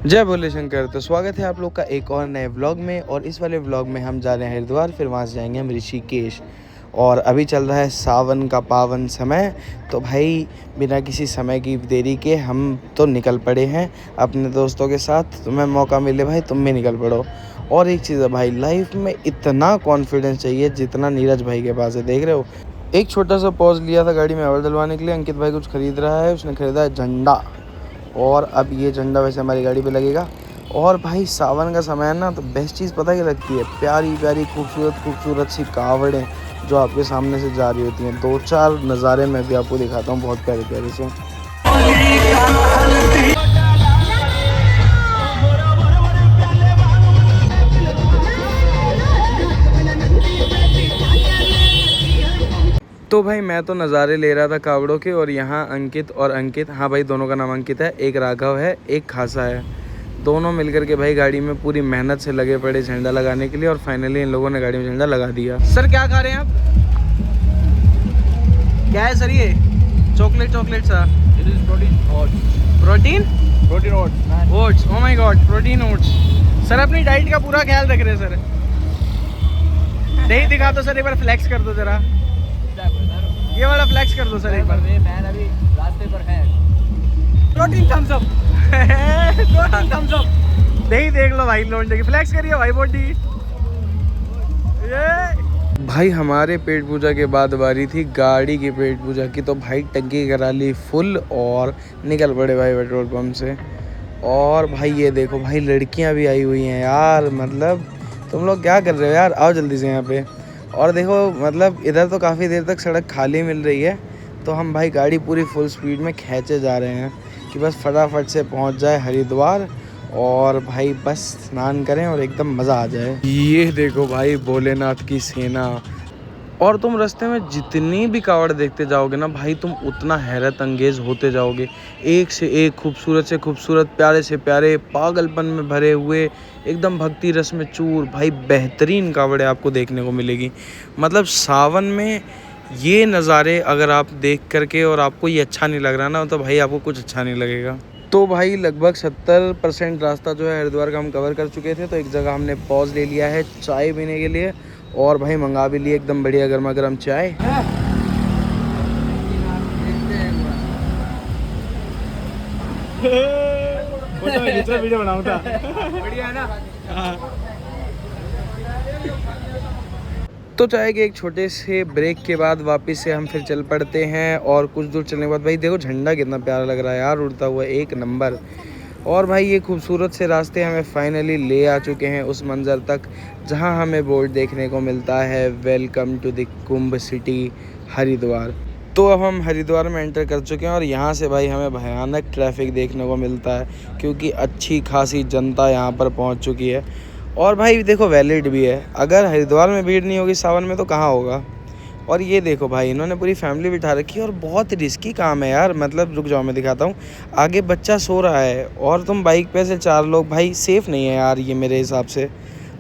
जय भोले शंकर। तो स्वागत है आप लोग का एक और नए व्लॉग में। और इस वाले व्लॉग में हम जा रहे हैं हरिद्वार, फिर वहाँ से जाएंगे हम ऋषिकेश। और अभी चल रहा है सावन का पावन समय। तो भाई बिना किसी समय की देरी के हम तो निकल पड़े हैं अपने दोस्तों के साथ। तुम्हें मौका मिले भाई तुम भी निकल पड़ो। और एक चीज़ है भाई, लाइफ में इतना कॉन्फिडेंस चाहिए जितना नीरज भाई के पास है। देख रहे हो, एक छोटा सा पॉज लिया था गाड़ी में हवा डलवाने के लिए। अंकित भाई कुछ खरीद रहा है, उसने खरीदा है झंडा। और अब ये झंडा वैसे हमारी गाड़ी पे लगेगा। और भाई सावन का समय है ना, तो बेस्ट चीज़ पता क्या लगती है? प्यारी प्यारी खूबसूरत खूबसूरत सी कावड़ें जो आपके सामने से जा रही होती हैं। दो चार नज़ारे मैं भी आपको दिखाता हूँ, बहुत प्यारे प्यारे से। तो भाई मैं तो नज़ारे ले रहा था कावड़ों के, और यहाँ अंकित और अंकित, हाँ भाई दोनों का नाम अंकित है, एक राघव है एक खासा है, दोनों मिलकर के भाई गाड़ी में पूरी मेहनत से लगे पड़े झंडा लगाने के लिए। और फाइनली इन लोगों ने गाड़ी में झंडा लगा दिया। सर क्या खा रहे हैं आप? क्या है सर ये? चॉकलेट चॉकलेट सा? Protein oats. Oh my God, protein oats. Sir अपनी डाइट का पूरा ख्याल रख रहे हैं सर। नहीं दिखा दो सर, एक बार फ्लैक्स कर दो जरा, ये वाला फ्लैक्स कर दो सर एक बार। मैन अभी रास्ते पर है। Protein Thums Up. Protein Thums Up. नहीं देख लो भाई, लौंडे की फ्लैक्स करिए भाई बॉडी। ये भाई हमारे पेट पूजा के बाद बारी थी गाड़ी की पेट पूजा की। तो भाई टंकी करा ली फुल और निकल पड़े भाई पेट्रोल पंप से। और भाई ये देखो भाई, लड़कियां भी आई हुई हैं यार। मतलब तुम लोग क्या कर रहे हो यार, आओ जल्दी से यहाँ पे। और देखो मतलब इधर तो काफ़ी देर तक सड़क खाली मिल रही है, तो हम भाई गाड़ी पूरी फुल स्पीड में खींचे जा रहे हैं कि बस फटाफट से पहुंच जाए हरिद्वार। और भाई बस स्नान करें और एकदम मज़ा आ जाए। ये देखो भाई भोलेनाथ की सेना। और तुम रास्ते में जितनी भी कावड़ देखते जाओगे ना भाई, तुम उतना हैरत अंगेज होते जाओगे। एक से एक खूबसूरत से खूबसूरत, प्यारे से प्यारे, पागलपन में भरे हुए, एकदम भक्ति रस में चूर भाई बेहतरीन कावड़े आपको देखने को मिलेगी। मतलब सावन में ये नज़ारे अगर आप देख करके और आपको ये अच्छा नहीं लग रहा ना, तो भाई आपको कुछ अच्छा नहीं लगेगा। तो भाई लगभग 70% रास्ता जो है हरिद्वार का हम कवर कर चुके थे। तो एक जगह हमने पॉज ले लिया है चाय पीने के लिए, और भाई मंगा भी लिए एकदम बढ़िया गर्मा गर्म चाय। वीडियो बनाऊंगा, बढ़िया है ना। तो चाय के एक छोटे से ब्रेक के बाद वापस से हम फिर चल पड़ते हैं। और कुछ दूर चलने के बाद भाई देखो झंडा कितना प्यारा लग रहा है यार, उड़ता हुआ, एक नंबर। और भाई ये खूबसूरत से रास्ते हमें फाइनली ले आ चुके हैं उस मंज़र तक जहां हमें बोर्ड देखने को मिलता है, welcome to the Kumbh city Haridwar. तो अब हम हरिद्वार में एंटर कर चुके हैं, और यहाँ से भाई हमें भयानक ट्रैफिक देखने को मिलता है क्योंकि अच्छी खासी जनता यहाँ पर पहुँच चुकी है। और भाई देखो वैलिड भी है, अगर हरिद्वार में भीड़ नहीं होगी सावन में तो कहाँ होगा। और ये देखो भाई इन्होंने पूरी फैमिली बिठा रखी है, और बहुत रिस्की काम है यार। मतलब रुक जाओ मैं दिखाता हूँ। आगे बच्चा सो रहा है और तुम बाइक पे से 4 लोग, भाई सेफ़ नहीं है यार ये मेरे हिसाब से।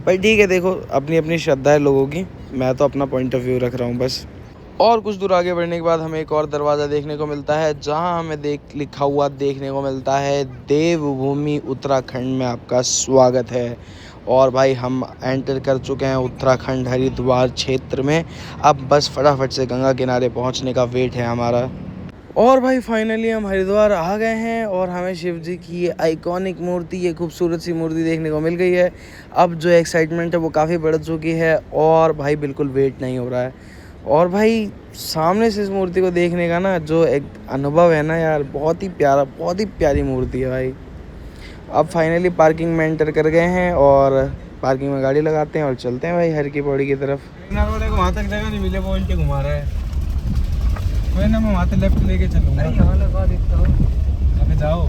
भाई ठीक है, देखो अपनी अपनी श्रद्धा है लोगों की, मैं तो अपना पॉइंट ऑफ व्यू रख रहा हूँ बस। और कुछ दूर आगे बढ़ने के बाद हमें एक और दरवाज़ा देखने को मिलता है जहाँ हमें लिखा हुआ देखने को मिलता है, देवभूमि उत्तराखंड में आपका स्वागत है। और भाई हम एंटर कर चुके हैं उत्तराखंड हरिद्वार क्षेत्र में। अब बस फटाफट से गंगा किनारे पहुंचने का वेट है हमारा। और भाई फाइनली हम हरिद्वार आ गए हैं, और हमें शिव जी की ये आइकॉनिक मूर्ति, ये खूबसूरत सी मूर्ति देखने को मिल गई है। अब जो एक्साइटमेंट है वो काफ़ी बढ़ चुकी है, और भाई बिल्कुल वेट नहीं हो रहा है। और भाई सामने से इस मूर्ति को देखने का ना जो एक अनुभव है ना यार, बहुत ही प्यारा, बहुत ही प्यारी मूर्ति है भाई। अब फाइनली पार्किंग में एंटर कर गए हैं, और पार्किंग में गाड़ी लगाते हैं और चलते हैं भाई हर की पौड़ी की तरफ। वहाँ तक जगह नहीं मिले, वो उल्टे घुमा रहा है। मैं ना मैं वहाँ तक लेफ्ट लेके चलूँगा। अबे जाओ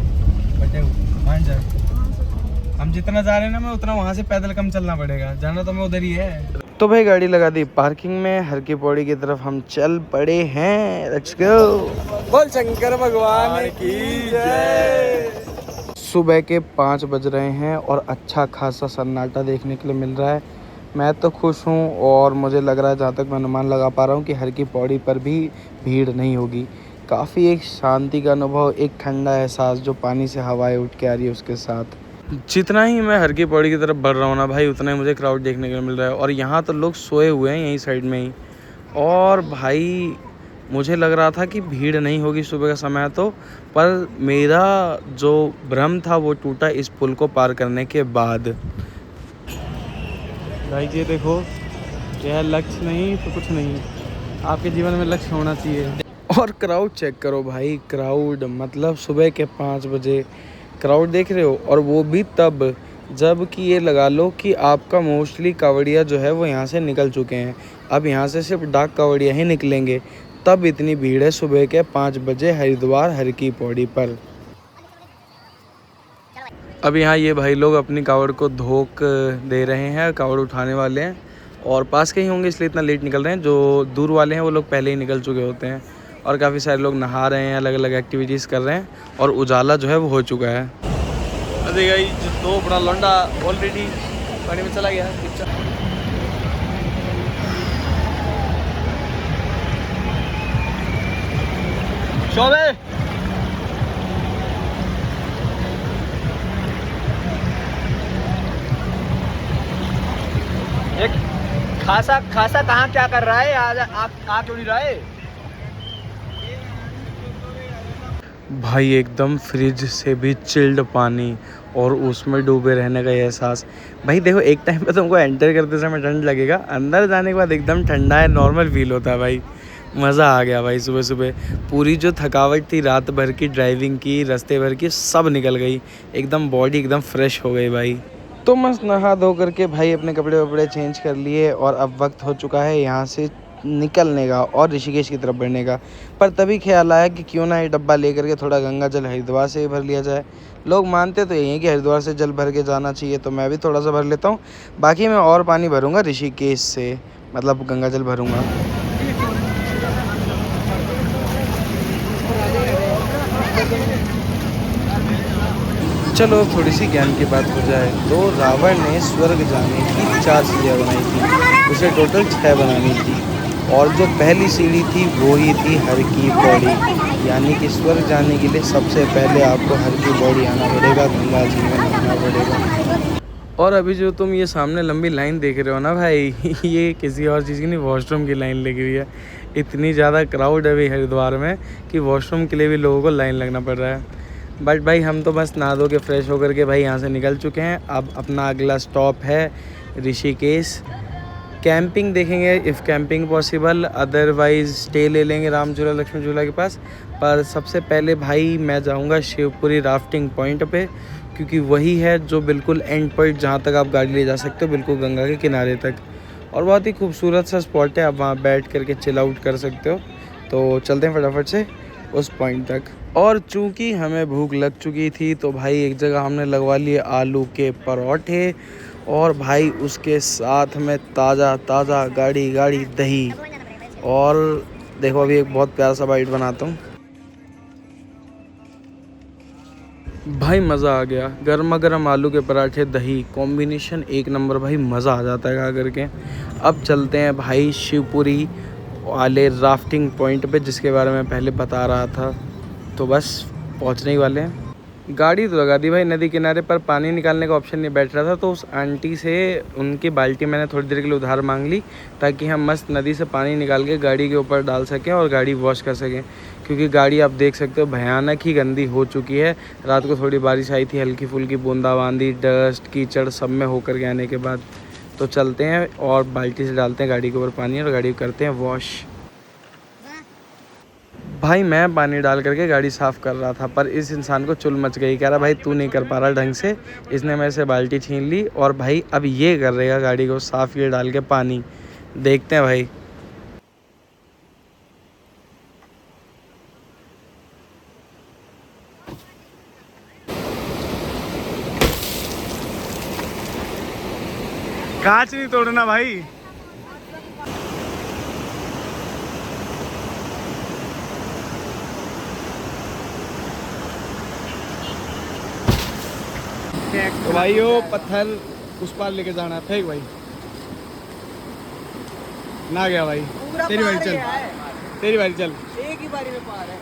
बटे मान जाओ। हम जितना जा रहे हैं ना, मैं उतना वहाँ से पैदल कम चलना पड़ेगा, जाना तो मैं उधर ही है। तो भाई गाड़ी लगा दी पार्किंग में, हर की पौड़ी की तरफ हम चल पड़े हैं। Let's go. बोल शंकर भगवान की जय। सुबह के 5 बज रहे हैं और अच्छा खासा सन्नाटा देखने के लिए मिल रहा है। मैं तो खुश हूँ, और मुझे लग रहा है जहाँ तक मैं अनुमान लगा पा रहा हूँ कि हर की पौड़ी पर भी भीड़ नहीं होगी। काफ़ी एक शांति का अनुभव, एक ठंडा एहसास जो पानी से हवाएं उठ के आ रही है उसके साथ। जितना ही मैं हर की पौड़ी की तरफ बढ़ रहा हूँ ना भाई, उतना ही मुझे क्राउड देखने को मिल रहा है। और यहाँ तो लोग सोए हुए हैं यहीं साइड में ही। और भाई मुझे लग रहा था कि भीड़ नहीं होगी सुबह का समय तो, पर मेरा जो भ्रम था वो टूटा इस पुल को पार करने के बाद। भाई ये देखो, यह लक्ष्य नहीं तो कुछ नहीं, आपके जीवन में लक्ष्य होना चाहिए। और क्राउड चेक करो भाई, क्राउड मतलब सुबह के 5 बजे क्राउड देख रहे हो, और वो भी तब जब कि ये लगा लो कि आपका मोस्टली कावड़िया जो है वो यहाँ से निकल चुके हैं। अब यहाँ से सिर्फ डाक कावड़िया ही निकलेंगे, तब इतनी भीड़ है सुबह के 5 बजे हरिद्वार हर की पौड़ी पर। अब यहाँ ये भाई लोग अपनी कावड़ को धोक दे रहे हैं, कावड़ उठाने वाले हैं, और पास के ही होंगे इसलिए इतना लेट निकल रहे हैं। जो दूर वाले हैं वो लोग पहले ही निकल चुके होते हैं। और काफ़ी सारे लोग नहा रहे हैं, अलग अलग एक्टिविटीज़ कर रहे हैं, और उजाला जो है वो हो चुका है। अरे भाई तो बड़ा लौंडा ऑलरेडी पानी में चला गया। शोभे एक खासा खासा कहाँ क्या कर रहा है? आज आप आ क्यों नहीं रहा है? भाई एकदम फ्रिज से भी चिल्ड पानी, और उसमें डूबे रहने का एहसास। भाई देखो, एक टाइम पे तुमको एंटर करते समय ठंड लगेगा, अंदर जाने के बाद एकदम ठंडा है, नॉर्मल फील होता है भाई। मज़ा आ गया भाई। सुबह सुबह पूरी जो थकावट थी रात भर की, ड्राइविंग की, रास्ते भर की, सब निकल गई, एकदम बॉडी एकदम फ्रेश हो गई भाई। तो मस्त नहा धो करके भाई अपने कपड़े वपड़े चेंज कर लिए, और अब वक्त हो चुका है यहाँ से निकलने का और ऋषिकेश की तरफ बढ़ने का। पर तभी ख्याल आया कि क्यों ना ये डब्बा लेकर के थोड़ा गंगा जल हरिद्वार से ही भर लिया जाए। लोग मानते तो यही हैं कि हरिद्वार से जल भर के जाना चाहिए, तो मैं भी थोड़ा सा भर लेता हूँ। बाकी मैं और पानी भरूँगा ऋषिकेश से, मतलब गंगा जल भरूँगा। चलो थोड़ी सी ज्ञान की बात हो जाए तो रावण ने स्वर्ग जाने की 4 सीढ़ियाँ बनाई थी, उसे टोटल 6 बनानी थी, और जो पहली सीढ़ी थी वो ही थी हर की पौड़ी। यानी कि स्वर्ग जाने के लिए सबसे पहले आपको हर की पौड़ी आना पड़ेगा, गंगा जी में नहाना पड़ेगा। और अभी जो तुम ये सामने लंबी लाइन देख रहे हो ना भाई, ये किसी और चीज़ की नहीं, वॉशरूम की लाइन लगी हुई है। इतनी ज़्यादा क्राउड है अभी हरिद्वार में कि वॉशरूम के लिए भी लोगों को लाइन लगना पड़ रहा है। बट भाई हम तो बस नहा धो के फ्रेश होकर के भाई यहाँ से निकल चुके हैं। अब अपना अगला स्टॉप है ऋषिकेश। कैंपिंग देखेंगे if camping possible, otherwise stay ले लेंगे राम झूला लक्ष्मण झूला के पास। पर सबसे पहले भाई मैं जाऊँगा शिवपुरी राफ्टिंग पॉइंट पे, क्योंकि वही है जो बिल्कुल एंड पॉइंट जहाँ तक आप गाड़ी ले जा सकते हो, बिल्कुल गंगा के किनारे तक। और बहुत ही खूबसूरत सा स्पॉट है, आप वहाँ बैठ करके चिल आउट कर सकते हो। तो चलते हैं फटाफट से उस पॉइंट तक। और चूंकि हमें भूख लग चुकी थी तो भाई एक जगह हमने लगवा लिए आलू के परोठे, और भाई उसके साथ में ताज़ा ताज़ा गाढ़ी गाढ़ी दही। और देखो अभी एक बहुत प्यारा सा बाइट बनाता हूँ भाई, मज़ा आ गया। गर्मा गर्म आलू के पराठे दही कॉम्बिनेशन एक नंबर भाई, मज़ा आ जाता है खा करके। अब चलते हैं भाई शिवपुरी वाले राफ्टिंग पॉइंट पे, जिसके बारे में पहले बता रहा था। तो बस पहुंचने ही वाले हैं। गाड़ी तो लगा दी भाई नदी किनारे, पर पानी निकालने का ऑप्शन नहीं बैठ रहा था, तो उस आंटी से उनकी बाल्टी मैंने थोड़ी देर के लिए उधार मांग ली, ताकि हम मस्त नदी से पानी निकाल के गाड़ी के ऊपर डाल सकें और गाड़ी वॉश कर सकें। क्योंकि गाड़ी आप देख सकते हो भयानक ही गंदी हो चुकी है। रात को थोड़ी बारिश आई थी, हल्की फुल्की बूंदाबांदी, डस्ट कीचड़ सब में होकर के आने के बाद। तो चलते हैं और बाल्टी से डालते हैं गाड़ी के ऊपर पानी, और गाड़ी करते हैं वॉश। भाई मैं पानी डाल करके गाड़ी साफ़ कर रहा था, पर इस इंसान को चुल मच गई। कह रहा भाई तू नहीं कर पा रहा ढंग से। इसने मेरे से बाल्टी छीन ली, और भाई अब ये कर रहेगा गाड़ी को साफ़, ये डाल के पानी। देखते हैं भाई। कांच नहीं तोड़ना भाई। तो भाई वो पत्थर उस पार लेके जाना है, फेंक भाई। ना गया भाई, तेरी बारी चल, तेरी बारी चल। एक ही बारी में पार है।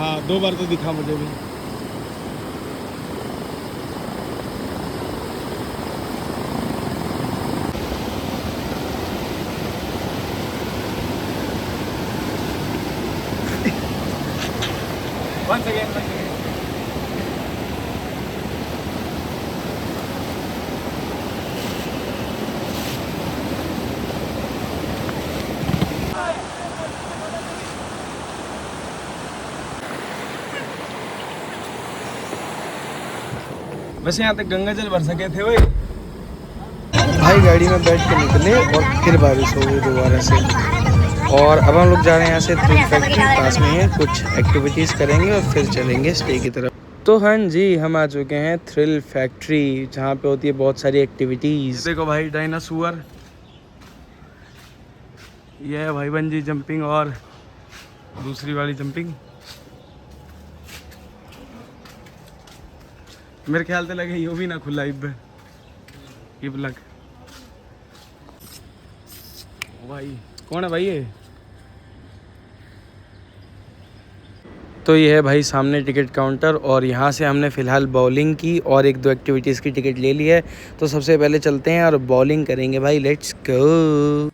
हाँ 2 बार तो दिखा मुझे भी। Once again. वैसे यहाँ तक गंगा जल भर सके थे वही। भाई गाड़ी में बैठ के निकले और फिर बारिश हो गई दोबारा से। और अब हम लोग जा रहे हैं यहाँ से थ्रिल फैक्ट्री, पास में है, कुछ एक्टिविटीज़ करेंगे और फिर चलेंगे स्टे की तरफ। तो हाँ जी, हम आ चुके हैं थ्रिल फैक्ट्री, जहाँ पे होती है बहुत सारी एक्टिविटीज़। देखो भाई डायनासोर, ये है भाई बंजी जंपिंग और दूसरी वाली जंपिंग। मेरे ख्याल से लगे यो भी ना खुला इब लग। भाई कौन है भाई ये? तो ये है भाई सामने टिकट काउंटर, और यहाँ से हमने फ़िलहाल बॉलिंग की और 1-2 एक्टिविटीज़ की टिकट ले ली है। तो सबसे पहले चलते हैं और बॉलिंग करेंगे भाई, लेट्स गो।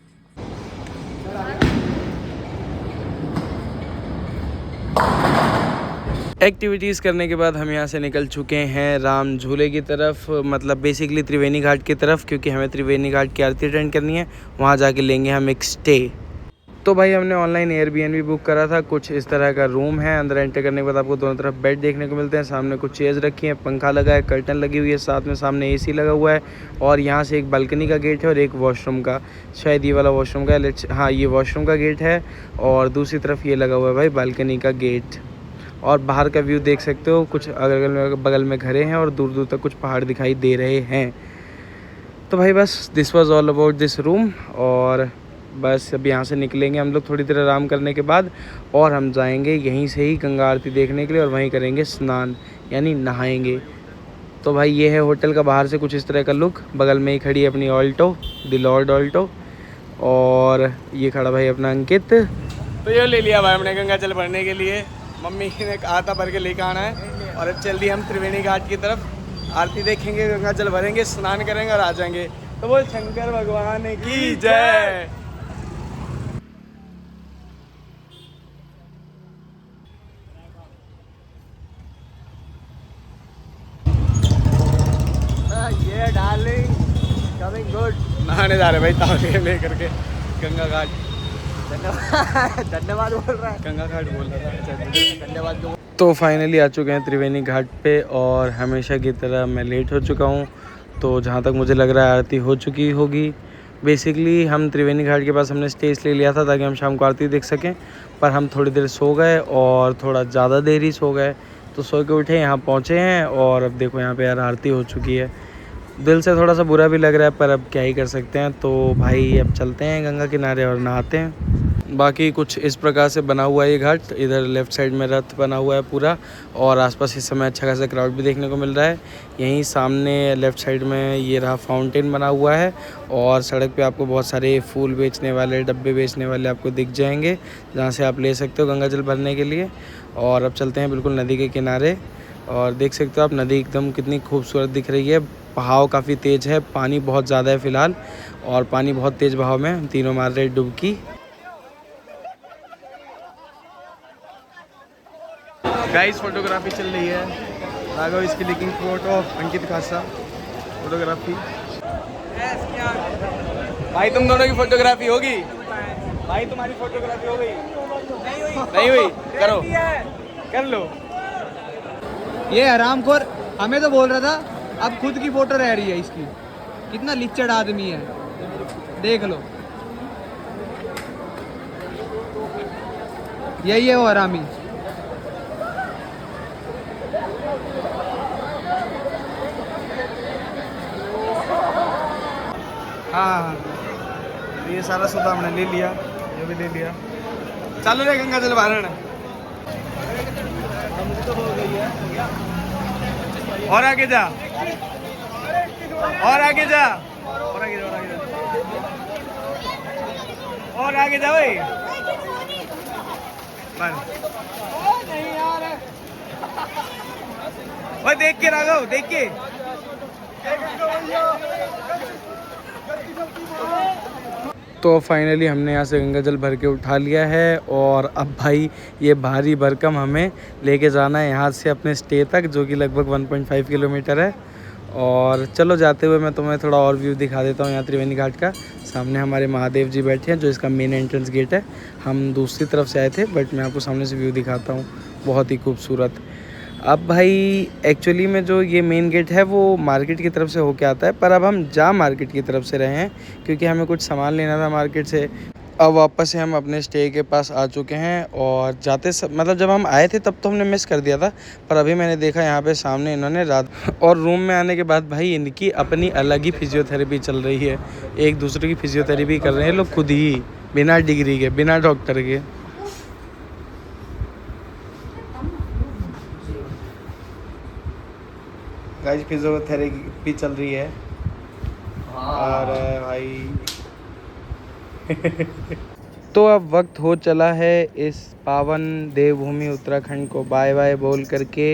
एक्टिविटीज़ करने के बाद हम यहाँ से निकल चुके हैं राम झूले की तरफ, मतलब बेसिकली त्रिवेणी घाट की तरफ, क्योंकि हमें त्रिवेणी घाट की आरती अटेंड करनी है। वहाँ जाके लेंगे हम एक स्टे। तो भाई हमने ऑनलाइन एयरबीएनबी बुक करा था। कुछ इस तरह का रूम है। अंदर एंटर करने के बाद आपको दोनों तरफ बेड देखने को मिलते हैं। सामने कुछ चेयर्स रखी हैं, पंखा लगा है, कर्टन लगी हुई है, साथ में सामने एसी लगा हुआ है। और यहाँ से एक बालकनी का गेट है और एक वॉशरूम का, शायद ये वाला वॉशरूम का है। हाँ, ये वॉशरूम का गेट है और दूसरी तरफ ये लगा हुआ है भाई बालकनी का गेट। और बाहर का व्यू देख सकते हो, कुछ अगल बगल में घरें हैं और दूर दूर तक कुछ पहाड़ दिखाई दे रहे हैं। तो भाई बस this was all about this room. और बस अब यहाँ से निकलेंगे हम लोग थोड़ी देर आराम करने के बाद, और हम जाएंगे यहीं से ही गंगा आरती देखने के लिए, और वहीं करेंगे स्नान, यानी नहाएंगे। तो भाई ये है होटल का बाहर से कुछ इस तरह का लुक। बगल में ही खड़ी है अपनी ऑल्टो, द लॉर्ड ऑल्टो, और ये खड़ा भाई अपना अंकित। तो ये ले लिया भाई हमने गंगा जल भरने के लिए। मम्मी ने कहा था भर के लेकर आना है, और अब चल दिए हम त्रिवेणी घाट की तरफ। आरती देखेंगे, गंगा जल भरेंगे, स्नान करेंगे और आ जाएंगे। तो बोल शंकर भगवान की जय। ये डार्लिंग कमिंग गुड। नहाने जा रहे भाई तावे लेकर के गंगा घाट। धन्यवाद बोल रहा है, गंगा घाट बोल रहा था, धन्यवाद। तो फाइनली आ चुके हैं त्रिवेणी घाट पे, और हमेशा की तरह मैं लेट हो चुका हूँ। तो जहाँ तक मुझे लग रहा है आरती हो चुकी होगी। बेसिकली हम त्रिवेणी घाट के पास हमने स्टे इसलिए लिया था ताकि हम शाम को आरती देख सकें, पर हम थोड़ी देर सो गए और थोड़ा ज़्यादा देर ही सो गए। तो सो के उठे, यहाँ पहुँचे हैं, और अब देखो यहाँ पे यार आरती हो चुकी है। दिल से थोड़ा सा बुरा भी लग रहा है, पर अब क्या ही कर सकते हैं। तो भाई अब चलते हैं गंगा किनारे और नहाते हैं। बाकी कुछ इस प्रकार से बना हुआ है ये घाट। इधर लेफ़्ट साइड में रथ बना हुआ है पूरा, और आसपास इस समय अच्छा खासा क्राउड भी देखने को मिल रहा है। यहीं सामने लेफ़्ट साइड में ये रहा फाउंटेन बना हुआ है, और सड़क पे आपको बहुत सारे फूल बेचने वाले, डब्बे बेचने वाले आपको दिख जाएंगे, जहाँ से आप ले सकते हो गंगा जल भरने के लिए। और अब चलते हैं बिल्कुल नदी के किनारे, और देख सकते हो आप नदी एकदम कितनी खूबसूरत दिख रही है। बहाव काफ़ी तेज़ है, पानी बहुत ज़्यादा है फ़िलहाल, और पानी बहुत तेज़ बहाव में, तीनों मार रहे डुबकी। गाइस फोटोग्राफी चल रही है, राघव इसकी लिकिंग फोटो, अंकित खासा फोटोग्राफी। भाई तुम दोनों की फोटोग्राफी होगी? भाई तुम्हारी फोटोग्राफी हो गई? नहीं हुई? करो, कर लो। ये हरामखोर हमें तो बोल रहा था, अब खुद की फोटो रह रही है इसकी। कितना लिच्चड़ आदमी है, देख लो। यही है वो हरामी। हाँ, ये सारा सौदा हमने ले लिया, ये भी ले लिया। चलो रे गंगा जल भरण। और आगे जा, और आगे जा, और आगे जा, और आगे जा, और आगे जा भाई। नहीं यार भाई देख के राघव, देख के। तो फाइनली हमने यहाँ से गंगा जल भर के उठा लिया है और अब भाई ये भारी भरकम हमें लेके जाना है यहाँ से अपने स्टे तक, जो कि लगभग 1.5 किलोमीटर है। और चलो जाते हुए मैं तुम्हें थोड़ा और व्यू दिखा देता हूँ यहाँ त्रिवेणी घाट का। सामने हमारे महादेव जी बैठे हैं, जो इसका मेन एंट्रेंस गेट है। हम दूसरी तरफ से आए थे, बट मैं आपको सामने से व्यू दिखाता हूँ, बहुत ही खूबसूरत। अब भाई एक्चुअली में जो ये मेन गेट है वो मार्केट की तरफ से होके आता है, पर अब हम जा मार्केट की तरफ से रहे हैं क्योंकि हमें कुछ सामान लेना था मार्केट से। अब वापस से हम अपने स्टे के पास आ चुके हैं और जाते मतलब जब हम आए थे तब तो हमने मिस कर दिया था, पर अभी मैंने देखा यहाँ पे सामने इन्होंने रात और रूम में आने के बाद भाई इनकी अपनी अलग ही फिजियोथेरेपी चल रही है। एक दूसरे की फिजियोथेरेपी कर रहे हैं लोग खुद ही, बिना डिग्री के, बिना डॉक्टर के। गाइस फिजियोथेरेपी चल रही है और भाई तो अब वक्त हो चला है इस पावन देवभूमि उत्तराखंड को बाय बाय बोल करके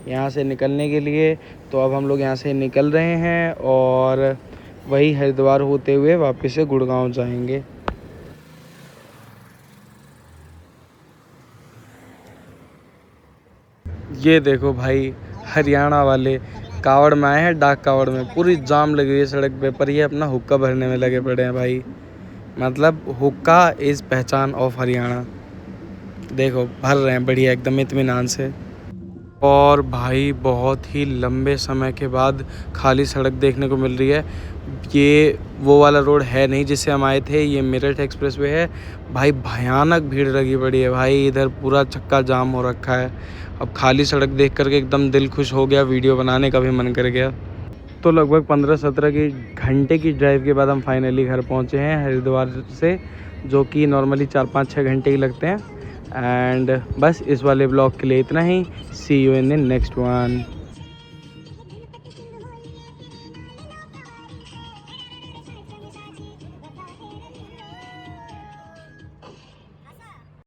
यहाँ से निकलने के लिए। तो अब हम लोग यहाँ से निकल रहे हैं और वही हरिद्वार होते हुए वापस से गुड़गांव जाएंगे। ये देखो भाई हरियाणा वाले कावड़ में आए हैं, डाक कावड़ में पूरी जाम लगी हुई है सड़क पे, पर ये अपना हुक्का भरने में लगे पड़े हैं भाई। मतलब हुक्का इज़ पहचान ऑफ हरियाणा। देखो भर रहे हैं बढ़िया एकदम इत्मीनान से। और भाई बहुत ही लंबे समय के बाद खाली सड़क देखने को मिल रही है। ये वो वाला रोड है नहीं जिससे हम आए थे, ये मेरठ एक्सप्रेसवे है। भाई भयानक भीड़ लगी पड़ी है भाई, इधर पूरा चक्का जाम हो रखा है। अब खाली सड़क देख करके एकदम दिल खुश हो गया, वीडियो बनाने का भी मन कर गया। तो लगभग 15-17 घंटे की ड्राइव के बाद हम फाइनली घर पहुंचे हैं हरिद्वार से, जो कि नॉर्मली 4-5-6 घंटे ही लगते हैं। एंड बस इस वाले ब्लॉग के लिए इतना ही। See you in the next one.